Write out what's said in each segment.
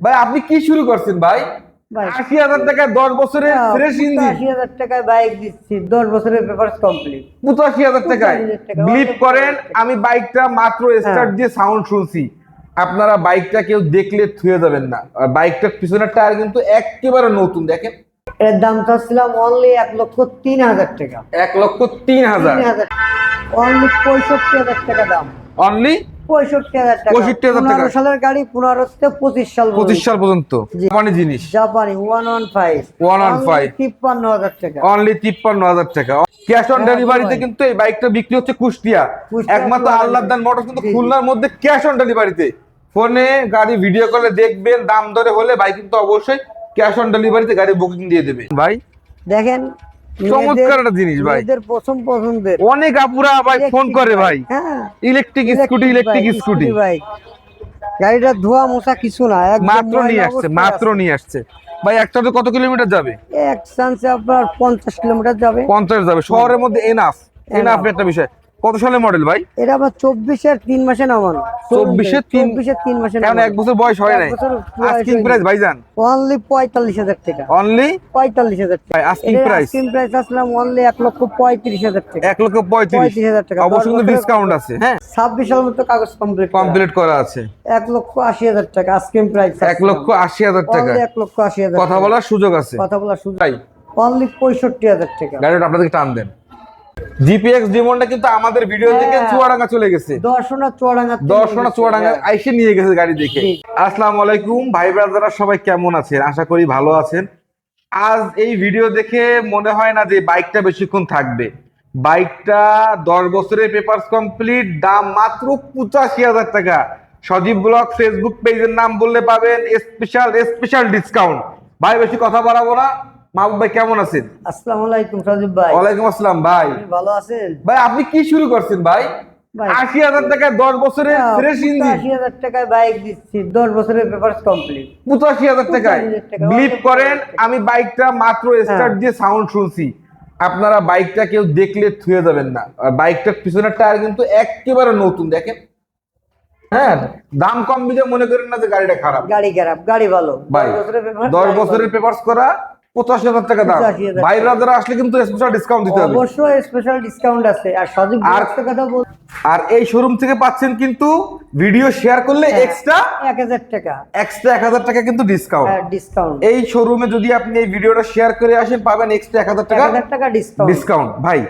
ভাই আপনি কি শুরু করছেন ভাই? ৮০,০০০ টাকায় ১০ বছরের ফ্রেশ ইঞ্জিন। ৮০,০০০ টাকায় বাইক দিচ্ছি, ১০ বছরের পেপারস কমপ্লিট। ৮৫,০০০ টাকায় বিলিভ করেন, আমি বাইকটা মাত্র স্টার্ট দিয়ে সাউন্ড শুনছি। আপনারা বাইকটা কেউ দেখলে থুয়ে যাবেন না। আর বাইকটার পিছনের টায়ার কিন্তু একেবারে নতুন, দেখেন। এর দাম চাচ্ছিলাম অনলি ১,০৩,০০০ টাকা। ১,০৩,০০০। অনলি ৬৫,০০০ টাকা দাম। অনলি ৬৫,০০০ টাকা। ৬৫,০০০ টাকা। ১৫ সালের গাড়ি, ১৫ থেকে ২৫ সাল ২৫ সাল পর্যন্ত মানে জিনিস। জাপানি 115 ৫৩,০০০ টাকা। অনলি ৫৩,০০০ টাকা। ক্যাশ অন ডেলিভারিতে কিন্তু এই বাইকটা বিক্রি হচ্ছে কুষ্টিয়া। একমাত্র আল্লাহর দান মোটরস কিন্তু খুলনার মধ্যে ক্যাশ অন ডেলিভারিতে। ফোনে গাড়ি ভিডিও কলে দেখবেন, দাম দরে হলে ভাই কিন্তু অবশ্যই ক্যাশ অন ডেলিভারিতে গাড়ি বুকিং দিয়ে দেবে। ভাই দেখেন, চমৎকার একটা জিনিস ভাই। এদের পছন্দের অনেক আপুরা ভাই ফোন করে ভাই, হ্যাঁ, ইলেকট্রিক স্কুটি বাইক। গাড়িটা ধোয়া মোছা কিছু না, মাত্র নিয়ে আসছে ভাই। একটা তো কত কিলোমিটার যাবে? এক চান্সে আপনার ৫০ কিলোমিটার যাবে। ৫০ যাবে, শহরের মধ্যে এনাফ একটা বিষয়। কত সালের মডেল ভাই? এটা আবার ২৪-এর ৩ মাসে নামানো। ২৪-এর ৩ মাসে কারণ ১ বছর বয়স হয় নাই। আস্কিং প্রাইস ভাইজান অনলি ৪৫,০০০ টাকা। অনলি ৪৫,০০০ টাকা। আস্কিং প্রাইস আসলাম অনলি ১,৩৫,০০০ টাকা। ১,৩৫,০০০ টাকা। অবশ্যই কিন্তু ডিসকাউন্ট আছে। হ্যাঁ, ২৬ সালের মতো কাগজ কমপ্লিট করা আছে। ১,৮০,০০০ টাকা আস্কিং প্রাইস। ১,৮০,০০০ টাকা। ১,৮০,০০০ কথা বলার সুযোগ আছে। ভাই অনলি ৬৫,০০০ টাকা। গাড়িটা আপনাদেরকে টান দেন। জিপিএক্স ডিমন্ডটা কিন্তু আমাদের ভিডিও থেকে চুয়াডাঙ্গা চলে গেছে। দর্শনা চুয়াডাঙ্গা আইসে নিয়ে গেছে গাড়ি দেখে। আসসালামু আলাইকুম ভাই ব্রাদাররা, সবাই কেমন আছেন? আশা করি ভালো আছেন। আজ এই ভিডিও দেখে মনে হয় না যে বাইকটা বেশিক্ষণ থাকবে। বাইকটা ১০ বছরের পেপারস কমপ্লিট, দাম মাত্র ৮৫,০০০ টাকা। সজীব ব্লগ ফেসবুক পেজের নাম বললে পাবেন স্পেশাল ডিসকাউন্ট। ভাই বেশি কথা বাড়াবো না। মাহবুব ভাই কেমন আছেন? আসসালামু আলাইকুম সজীব ভাই। ওয়ালাইকুম আসসালাম ভাই। ভালো আছেন ভাই? আপনি কি শুরু করছেন ভাই? ৮০,০০০ টাকায় ১০ বছরের ফ্রেশ ইঞ্জিন। ৮০,০০০ টাকায় বাইক দিচ্ছি, ১০ বছরের পেপারস কমপ্লিট। ৮৫,০০০ টাকায় বিলিভ করেন, আমি বাইকটা মাত্র স্টার্ট দিয়ে সাউন্ড শুনছি। আপনারা বাইকটা কেউ দেখলে থুয়ে যাবেন না। আর বাইকটার পিছনের টায়ার কিন্তু একেবারে নতুন, দেখেন। হ্যাঁ, দাম কম বুঝে মনে করেন না যে গাড়িটা খারাপ। গাড়ি ভালো ভাই। 10 বছরের পেপারস করা, ৮৫,০০০ টাকা দাম। ভাই ব্রাদার আসলে কিন্তু স্পেশাল ডিসকাউন্ট দিতে হবে। অবশ্যই স্পেশাল ডিসকাউন্ট আছে। আর সজীব কথা বল। আর এই শোরুম থেকে পাচ্ছেন কিন্তু ভিডিও শেয়ার করলে এক্সট্রা ১,০০০ টাকা। এক্সট্রা ১,০০০ টাকা কিন্তু ডিসকাউন্ট। ডিসকাউন্ট। এই শোরুমে যদি আপনি এই ভিডিওটা শেয়ার করে আসেন, পাবেন এক্সট্রা ১,০০০ টাকা ডিসকাউন্ট ভাই।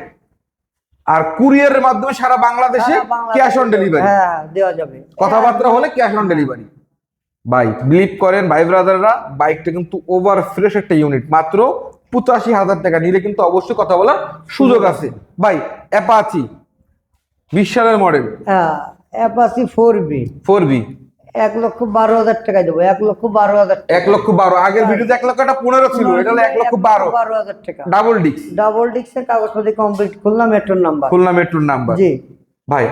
আর কুরিয়ারের মাধ্যমে সারা বাংলাদেশে ক্যাশ অন ডেলিভারি। হ্যাঁ, দেওয়া যাবে। কথাবার্তা হলে ক্যাশ অন ডেলিভারি। ভাই বিলিভ করেন ভাই ব্রাদাররা, বাইকটা কিন্তু ওভার ফ্রেশ একটা ইউনিট। মাত্র ৮৫,০০০ টাকা নিলে কিন্তু অবশ্যই কথা বলার সুযোগ আছে। ভাই অ্যাপাচি ২০ সালের মডেল। হ্যাঁ, অ্যাপাচি 4বি। ১,১২,০০০ টাকা দেবো। ১,১২,০০০ টাকা। ১,১২,০০০। আগের ভিডিওতে ১,১৫,০০০ ছিল, এটা হলো ১,১২,০০০ টাকা। ডাবল ডিক্সের কাগজপত্র কমপ্লিট। খুলনা মেট্রোর নাম্বার। জি ভাই।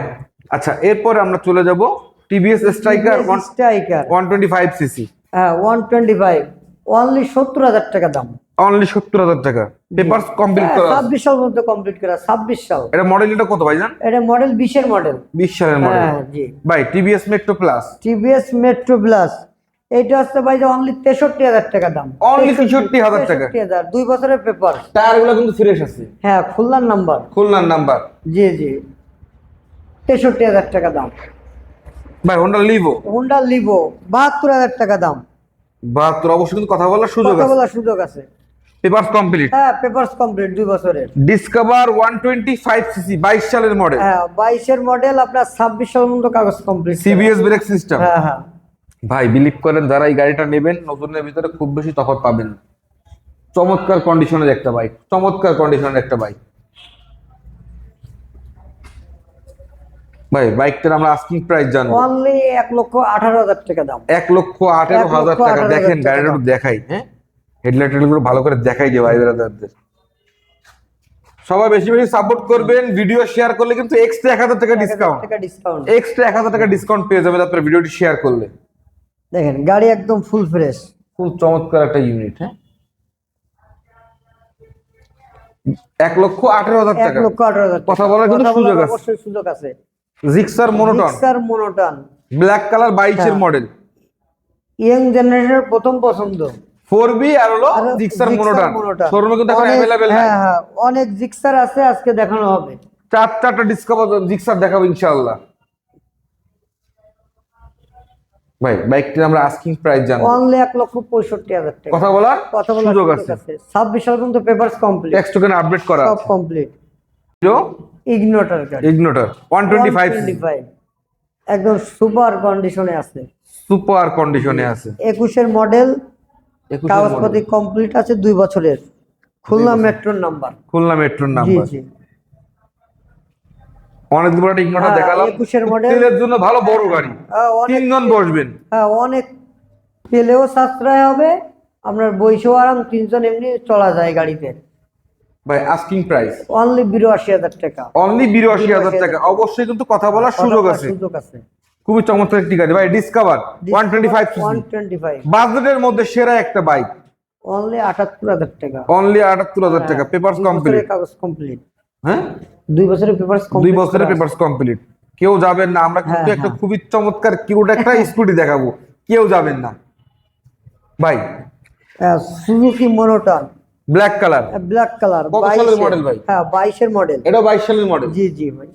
আচ্ছা, এরপরে আমরা চলে যাব টিভিএস স্ট্রাইকার 125 সিসি। হ্যাঁ, 125 অনলি ৭০,০০০ টাকা দাম। অনলি ৭০,০০০ টাকা। পেপারস কমপ্লিট করা ২৬ সাল পর্যন্ত কমপ্লিট করা। ২৬ সাল। এটা মডেল, এটা কত ভাই জান? এটা মডেল 20 এর মডেল। 20 সালের মডেল। হ্যাঁ জি ভাই টিভিএস মেট্রো প্লাস। এটা হচ্ছে ভাই যে অনলি ৬৩,০০০ টাকা দাম। অনলি ৬৩,০০০ টাকা। ২ বছরের পেপার। টায়ারগুলো কিন্তু ফ্রেশ আছে। হ্যাঁ, খুলনার নাম্বার। জি ৬৩,০০০ টাকা দাম। ভাই হোন্ডা লিভো ৭২,০০০ টাকা দাম। ৭২। অবশ্যই কিন্তু কথা বলার সুযোগ আছে। Papers complete. হ্যাঁ, পেপারস কমপ্লিট 2 বছরের। ডিসকভার 125 সিসি 22 সালের মডেল। হ্যাঁ, 22 এর মডেল। আপনার ২৬ সাল পর্যন্ত কাগজ কমপ্লিট। CBS brake system. হ্যাঁ। ভাই বিলিভ করেন, যারা এই গাড়িটা নেবেন নতুনের ভিতরে খুব বেশি তফাৎ পাবেন না। চমৎকার কন্ডিশনের একটা বাইক। ভাই বাইকটার আমরা আস্কিং প্রাইস জানবো। অনলি ১,১৮,০০০ টাকা দাম। ১,১৮,০০০ টাকা। দেখেন গাড়িটা একটু দেখাই। হ্যাঁ, হেডলাইট গুলো ভালো করে দেখাই দিয়ে ভাই ব্রাদারদের। সবাই বেশি সাপোর্ট করবেন। ভিডিও শেয়ার করলে কিন্তু এক্সট্রা ১,০০০ টাকা ডিসকাউন্ট। এক্সট্রা ১,০০০ টাকা ডিসকাউন্ট পেয়ে যাবেন আপনারা ভিডিওটি শেয়ার করলে। দেখেন গাড়ি একদম ফুল ফ্রেশ, খুব চমৎকার একটা ইউনিট। হ্যাঁ, ১,১৮,০০০ টাকা। ১,১৮,০০০ কথা বলার কিন্তু সুযোগ আছে। জিক্সার মোনোটন ব্ল্যাক কালার 22 এর মডেল। ইয়াং জেনারেশনের প্রথম পছন্দ। 4B আর হলো আর জিক্সার জিক্সার মোনোটন মোনোটন। শোরুমে কিন্তু এখন অনেক- अवेलेबल নাই। হ্যাঁ হ্যাঁ, অনেক জিক্সার আছে, আজকে দেখানো হবে। চারটা ডিসকাভার জিক্সার দেখাবো ইনশাআল্লাহ। ভাই বাইকটি আমরা আস্কিং প্রাইস জানবো, অনলি 1,65,000 টাকা। কথা বলার কথা বলার সুযোগ সুযোগ আছে। আছে। 26 সাল পর্যন্ত papers complete, tax token update করা সব আছে। কমপ্লিট। হিরো ইগনোটর গাড়ি ইগনোটর 125 125 একদম সুপার কন্ডিশনে আছে। সুপার কন্ডিশনে আছে। 21 এর মডেল, 21 এর কাগজপত্র model। কমপ্লিট আছে, 2 বছরের, খুলনা বছর। মেট্রোর নাম্বার। খুলনা মেট্রোর জি নাম্বার। জি। অনেক বড় একটা ইগনোটর হ্যাঁ, দেখালাম। 21 এর model। তেলের জন্য ভালো বড় গাড়ি, অনেক, তিনজন বসবেন। হ্যাঁ অনেক, তেলেও সাশ্রয় হবে, আপনার বইসেও আরাম, 3 জন এমনি চলা যায় গাড়িতে। ভাই আস্কিং প্রাইস অনলি 82,000 টাকা। অনলি 82,000 টাকা। অবশ্যই কিন্তু কথা বলার সুযোগ কথা বলার আছে। সুযোগ আছে। খুবই চমৎকার একটি গাড়ি ভাই, ডিসকভার 125 সিসি 125 বাজেটের মধ্যে সেরা একটা বাইক। অনলি 78,000 টাকা। অনলি 78,000 টাকা। Papers 2 complete. বছরের কাগজ কমপ্লিট। হ্যাঁ 2 বছরের পেপারস 2 কমপ্লিট। বছরের পেপারস কমপ্লিট। কেউ যাবেন না, আমরা কিন্তু হ্যাঁ, একটা হ্যাঁ। খুবই চমৎকার কিউট একটা স্কুটি দেখাবো, কেউ যাবেন না ভাই। Suzuki monotone black colour, black colour. কত সালের model ভাই? হ্যাঁ 22 এর মডেল। এটা 22 সালের মডেল। জি জি ভাই।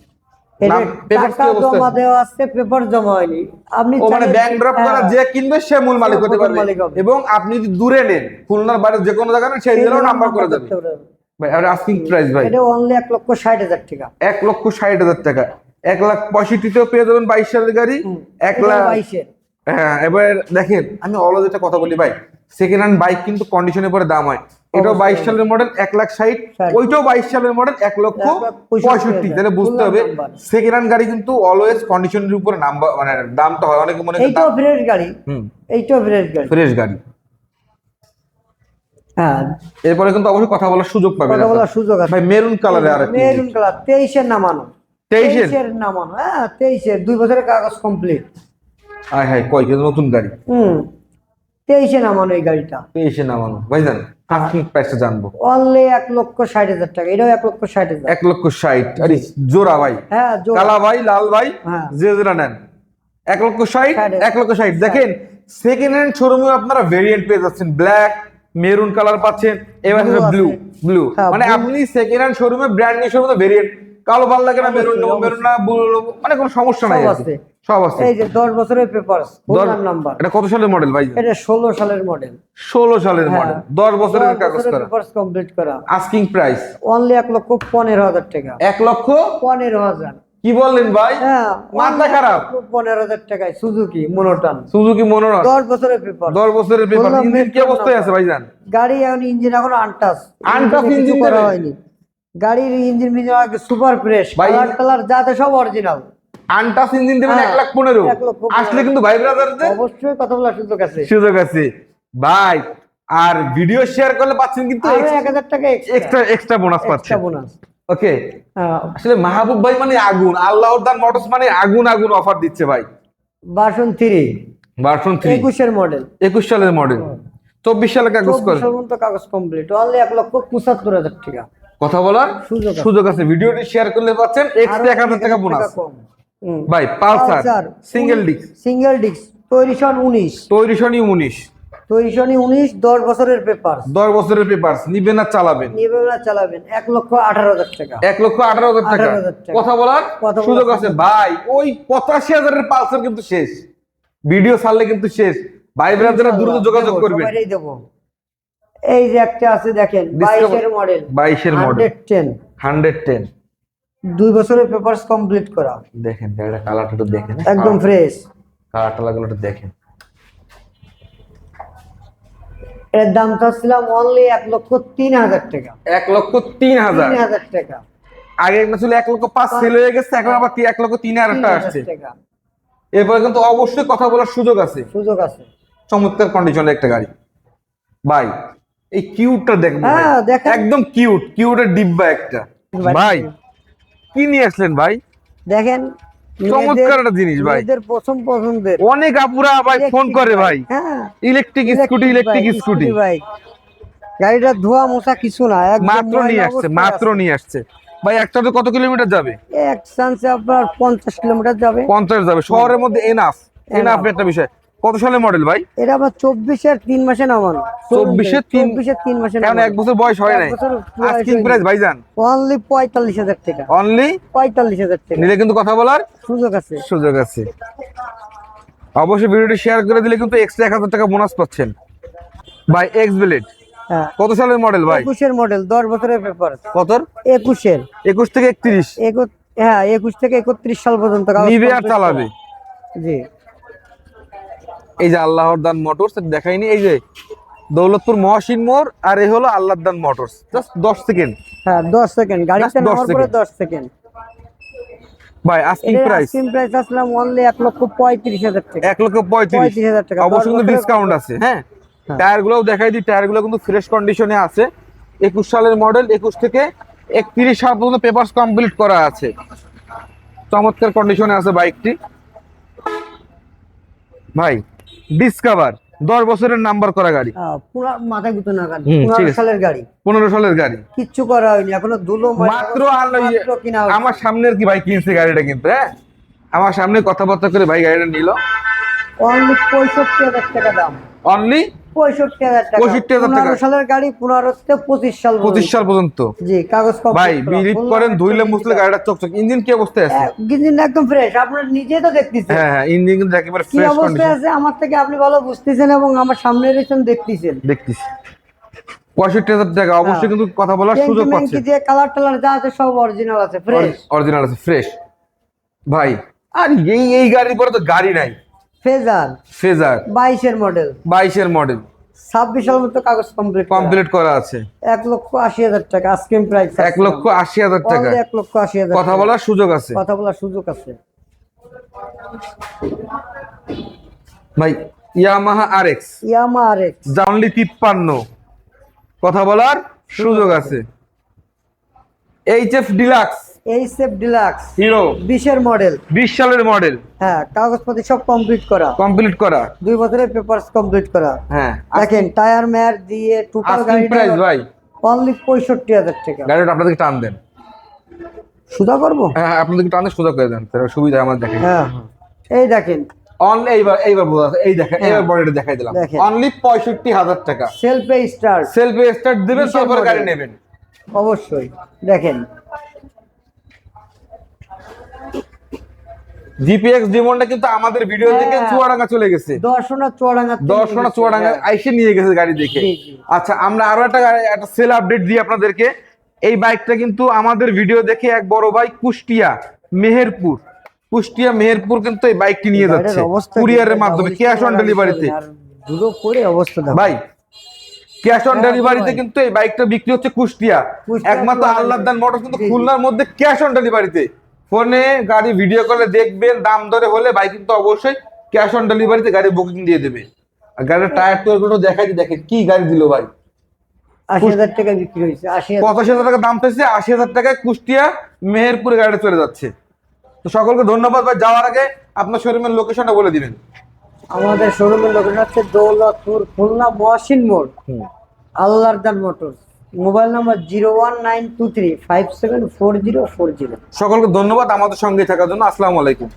নাম, papers টাকা কি অবস্থা জমা আছে? দেওয়া আছে, পেপার জমা হয়নি। আপনি ও মানে চাইলে- ব্যাংক ড্রপ করা হ্যাঁ, যে কিনবে সে মূল মালিক হতে প্রথম পারবে। মালিক হবে। এবং আপনি যদি দূরে নেন, খুলনার বাইরে যে কোনো জায়গায় নেন, সেই জেলাও নাম্বার করে যাবে। করতে পারবেন। ভাই আর আস্কিং প্রাইস ভাই এটা অনলি 1,60,000 টাকা। 1,60,000 টাকা। 1,65,000 পেয়ে যাবেন 22 সালের গাড়ি। 1 এটা লাখ 22 এর। হ্যাঁ। এবার দেখেন, আমি অলরেডি একটা কথা বলি ভাই, সেকেন্ড হ্যান্ড বাইক কিন্তু কন্ডিশনের পরে দাম হয়। এটাও 22 সালের মডেল 1,60,000, ওইটাও 22 সালের মডেল 1,65,000। তাহলে বুঝতে হবে সেকেন্ড হ্যান্ড গাড়ি কিন্তু অলওয়েজ কন্ডিশনের উপরে নাম্বার মানে দামটা হয়। অনেকে মনে করে এইটাও ফ্রেশ গাড়ি, হুম এইটাও ফ্রেশ গাড়ি। ফ্রেশ গাড়ি। হ্যাঁ, এরপরে কিন্তু অবশ্যই কথা বলার সুযোগ পাবেন কথা বলার সুযোগ আছে। ভাই। মেরুন কালারে আর মেরুন কালার 23 এর নামানো। 23 এর? নামানো, হ্যাঁ 23 এর, 2 বছরের কাগজ কমপ্লিট। হাই হাই কয় কিন্তু নতুন গাড়ি 23 এ নামানো এই গাড়িটা। 23 এ নামানো। ভাইজান আস্কিং প্রাইসটা জানবো। অনলি 1,60,000 টাকা। এটাও 1,60,000। 1,60,000। আরে জোড়া ভাই, হ্যাঁ জোড়া। কালা ভাই লাল ভাই, হ্যাঁ। যে যেটা নেন 1,60,000 60,000 1,60,000। দেখেন সেকেন্ড হ্যান্ড শোরুমে আপনারা ভেরিয়েন্ট পেয়ে যাচ্ছেন, ব্ল্যাক, মেরুন কালার পাচ্ছেন, এবার Blue আছে। ব্লু। ব্লু হ্যাঁ, মানে blue। আপনি সেকেন্ড হ্যান্ড শোরুমে ব্র্যান্ড নিউ শোরুমে ভেরিয়েন্ট, কালো ভালো লাগে না মেরুন নেবো, অবশ্যই, মেরুন না ব্লু নেবো, মানে কোনো সমস্যা নাই সব আর কি। আছে। সব আছে। এই যে 10 বছরের পেপারস, খুলনার নাম্বার। এটা কত সালের মডেল ভাই? এটা 16 সালের মডেল। 16 সালের হ্যাঁ। মডেল, 10 বছরের কাগজ করা। পেপারস কমপ্লিট করা। আস্কিং প্রাইস অনলি 1,15,000 টাকা। 1,15,000। 15,000। কি বললেন ভাই? হ্যাঁ, মাথা খারাপ। 15,000 টাকায় সুজুকি মনোটন। সুজুকি মনোরম 10 বছরের পেপার। 10 বছরের পেপার। বললাম ইঞ্জিন কি metro অবস্থায় আছে number। ভাইজান? গাড়ি এখন ইঞ্জিন এখন আনটাচ। Untouched কিছু engine করা দেবে? হয়নি। গাড়ির ইঞ্জিন মিঞ্জিন আগে সুপার ফ্রেশ, ভাই- কালার টালার যাতে সব অরিজিনাল। আনটাস ইঞ্জিন দেবেন হ্যাঁ, 1,15,000। 1,15,000 আসলে কিন্তু ভাই ব্রাদারদের অবশ্যই কথা বলার সুযোগ আছে। সুযোগ আছে ভাই। আর ভিডিও শেয়ার করলে পাচ্ছেন কিন্তু আরো 1,000 টাকা এক্সট্রা এক্সট্রা বোনাস পাচ্ছেন। বোনাস। ওকে। আসলে মাহবুব ভাই মানে আগুন, আল্লাহর দান মোটরস মানে আগুন আগুন অফার দিচ্ছে ভাই। ভার্সন 3 ভার্সন 3 21 এর মডেল। 21 সালের মডেল, 24 সালে কাগজ করে। 24 পর্যন্ত কাগজ কমপ্লিট। অনলি 1,75,000 টাকা। কথা বলার সুযোগ আছে। সুযোগ আছে। ভিডিওটি শেয়ার করলে পাচ্ছেন এক্সট্রা 1,000 টাকা বোনাস কম। ভাই। Pulsar single disc, single disc, তৈরি সন 19। তৈরি সনি 19, তৈরি সন 19, 10 বছরের পেপার। 10 বছরের পেপারস। নিবেন না চালাবেন। নিবেন না চালাবেন। 1,18,000 টাকা। 1,18,000 টাকা। 18,000 টাকা। কথা বলার কথা বলার সুযোগ আছে ভাই। ওই 85,000 পালসার কিন্তু শেষ, ভিডিও ছাড়লে কিন্তু শেষ। ভাই ব্রাদাররা দ্রুত যোগাযোগ দেবো, করবেন। সবাইকেই দেবো। এই যে একটা আছে দেখেন, Discover- 22 এর মডেল। 22 এর মডেল 110, 110। 2 বছরের পেপারস কমপ্লিট করা। দেখেন গাড়িটা কালারটা একটু দেখেন, একদম ফ্রেশ। কালারটা লাগলো একটু দেখেন। এর দাম চাচ্ছিলাম অনলি 1,03,000 টাকা। 1,03,000। 3,000 টাকা। আগে একটা ছিল 1,05,000 সেল হয়ে গেছে, এখন আবার 1,03,000 টাকা আসছে। 3,000 টাকা এরপরে কিন্তু অবশ্যই কথা বলার সুযোগ আছে। সুযোগ আছে। চমৎকার কন্ডিশনের একটা গাড়ি ভাই। এই কিউটটা দেখবো ভাই। হ্যাঁ, দেখেন। একদম কিউট, কিউটের ডিব্বা একটা। ভাই কি নিয়ে আসলেন ভাই? দেখেন, চমৎকার একটা জিনিস ভাই। মেয়েদের পছন্দের। অনেক আপুরা ভাই ফোন করে ভাই, হ্যাঁ, ইলেকট্রিক স্কুটি, ইলেকট্রিক স্কুটি। ভাই গাড়িটা ধোয়া মোছা কিছু না, একদম মাত্র নিয়ে আসছে, অবস্থায় মাত্র আছে। নিয়ে আসছে ভাই। একটাতে কত কিলোমিটার যাবে? এক চান্সে আপনার 50 কিলোমিটার যাবে। 50 যাবে। শহরের মধ্যে এনাফ, এনাফ একটা বিষয়। কত সালের মডেল ভাই? এটা আবার 24-এর 3 মাসে নামানো। 24-এর 3 মাসে কারণ নামানো। 1 বছর বয়স হয় নাই। আস্কিং প্রাইস ভাইজান অনলি 45,000 টাকা। অনলি 45,000 টাকা। নিলে কিন্তু কথা বলার সুযোগ আছে। সুযোগ আছে। অবশ্যই ভিডিওটি শেয়ার করে দিলে কিন্তু এক্সট্রা 1000 টাকা বোনাস পাচ্ছেন ভাই। এক্স ব্লেড হ্যাঁ, কত সালের মডেল ভাই? 21-এর মডেল, 10 বছরের পেপার। কতর? 21-এর। 21 থেকে 31 হ্যাঁ, 21 থেকে 31 সাল পর্যন্ত কাগজ নিবে আর complete চালাবে। করা। জি। এই যে আল্লাহর দান মোটরস দেখাইনি, এই যে দৌলতপুর মহসিন মোড়, আর এই হলো আল্লাহর দান মোটরস। Just 10 second. হ্যাঁ, 10 সেকেন্ড গাড়িতে Just 10 নামার পরে সেকেন্ড। 10 সেকেন্ড। ভাই আস্কিং এর প্রাইস আস্কিং প্রাইস আসলাম অনলি 1,35,000 টাকা। 1,35,000 35,000 টাকা। অবশ্য 10 কিন্তু বছরের ডিসকাউন্ট পেপার। আছে। হ্যাঁ, হ্যাঁ। টায়ার গুলো দেখাই দিই, টায়ার গুলো কিন্তু ফ্রেশ কন্ডিশনে আছে। 21 সালের মডেল, 21 থেকে 31 সাল পর্যন্ত পেপারস কমপ্লিট করা আছে। চমৎকার কন্ডিশনে আছে বাইকটি ভাই। ডিসকভার 10 বছরের নাম্বার করা গাড়ি। পুরো মাথায় গুতো না গাড়ি। ঠিক 15 আছে। সালের গাড়ি। 15 সালের গাড়ি কিচ্ছু করা হয়নি এখনো, ধুলো মাত্র। মাত্র কিনা হয়েছে। আমার সামনের কি ভাই কিনছে গাড়িটা, কিন্তু হ্যাঁ আমার সামনে কথাবার্তা করে ভাই গাড়িটা নিল। অনলি 65,000 টাকা দাম। অনলি 65,000 টাকা। 65,000 টাকা। 15 সালের গাড়ি, 15 থেকে 25 সাল 25 সাল পর্যন্ত। জি, কাগজ complete ভাই করা। বিলিভ full করেন, number ধুইলে plate মুছলে দিতে গাড়িটা চকচক। ইঞ্জিন কি অবস্থায় আছে? হবে। ইঞ্জিন একদম ফ্রেশ, আপনারা নিজেই তো দেখতেছেন হ্যাঁ হ্যাঁ, ইঞ্জিন কিন্তু একেবারে কি ফ্রেশ অবস্থায় কন্ডিশন। আছে। আমার থেকে আপনি ভালো বুঝতেছেন এবং আমার সামনে রেশন দেখতেছেন। দেখতেছি 65,000 টাকা। অবশ্যই হ্যাঁ। কিন্তু কথা বলার সুযোগ ট্যাঙ্কি পাচ্ছেন। দিয়ে কালার টালার যা আছে সব অরিজিনাল আছে, ফ্রেশ। অরিজিনাল আছে, ফ্রেশ ভাই। আর এই গাড়ির পরে তো গাড়ি নাই। ফেজার ফেজার 22-এর মডেল, 22-এর মডেল 26 সাল মতো কাগজ কমপ্লিট কমপ্লিট করা আছে। 1,80,000 টাকা আস্কিং প্রাইস। 1,80,000 টাকা। 1,80,000 কথা বলার সুযোগ আছে। কথা বলার সুযোগ আছে ভাই ইয়ামাহা আরএক্স ইয়ামা আরএক্স জানলি 53, কথা বলার সুযোগ আছে। HF deluxe HF deluxe hero 20-এর মডেল। 20 সালের মডেল, হ্যাঁ, কাগজপত্র সব কমপ্লিট করা, কমপ্লিট করা। 2 বছরের পেপারস কমপ্লিট করা। হ্যাঁ, দেখেন টায়ার মেয়ার দিয়ে টোটাল আস্কিং গাড়ি প্রাইস ভাই। অনলি 65,000 টাকা। গাড়িটা আপনাদেরকে টান দেন। সুদা করবো। হ্যাঁ, আপনাদেরকে টান দিয়ে সোজা করে দেন, তাহলে সুবিধা আমার দেখেন। হ্যাঁ, এই দেখেন অনলি এইবার বোঝা যাচ্ছে। এই দেখেন, হ্যাঁ। এইবার বডিটা দেখাই দিলাম। দেখেন। অনলি 65,000 টাকা। সেলফে স্টার্ট সেলফে স্টার্ট দিবেন, 20-এর তারপর গাড়ি model। নেবেন। অবশ্যই দেখেন। জিপিএক্স ডিমন্ডটা কিন্তু আমাদের ভিডিও থেকে হ্যাঁ। চুয়াডাঙ্গা চলে গেছে। দর্শনা চুয়াডাঙ্গা থেকে দর্শনা নিয়েছে, চুয়াডাঙ্গা হ্যাঁ। আইসে নিয়ে গেছে গাড়ি দেখে। জি, জি। আচ্ছা, আমরা আরো একটা সেল আপডেট দিই আপনাদেরকে। এই বাইকটা কিন্তু আমাদের ভিডিও দেখে এক বড় ভাই কুষ্টিয়া মেহেরপুর কিন্তু এই বাইকটি নিয়ে গাড়ির যাচ্ছে অবস্থা কুরিয়ারের কিন্তু মাধ্যমে, double ক্যাশ অন sticker ডেলিভারিতে। আর দুটো করে অবস্থা দেখো। ভাই ক্যাশ অন হ্যাঁ, ডেলিভারিতে ভাই। কিন্তু এই বাইকটা বিক্রি হচ্ছে কুষ্টিয়া। একমাত্র চুয়াডাঙ্গা। আল্লাহর দান মোটরস কিন্তু জি, জি। খুলনার মধ্যে ক্যাশ অন ডেলিভারিতে। ফোনে গাড়ি ভিডিও কলে দেখবেন, দাম দরে হলে ভাই কিন্তু অবশ্যই ক্যাশ অন ডেলিভারিতে গাড়ি বুকিং দিয়ে দেবে। আর গাড়ির টায়ার টুয়ার গুলো দেখাই দেখেন কি গাড়ি দিল ভাই। 80,000 টাকা বিক্রি হয়েছে। 80,000 85,000 টাকা দাম পেয়েছে, 80,000 টাকায় কুষ্টিয়া মেহেরপুরে গাড়িটা চলে যাচ্ছে। তো সকলকে ধন্যবাদ ভাই। যাওয়ার আগে আপনার শোরুমের লোকেশনটা বলে দিবেন। আমাদের শোরুমের লোকেশন হচ্ছে দৌলতপুর, খুলনা মহসিন মোড়, আল্লাহর দান মোটরস। Mobile number 01923574040। সকলকে ধন্যবাদ আমাদের সঙ্গে থাকার জন্য। আসসালামু আলাইকুম।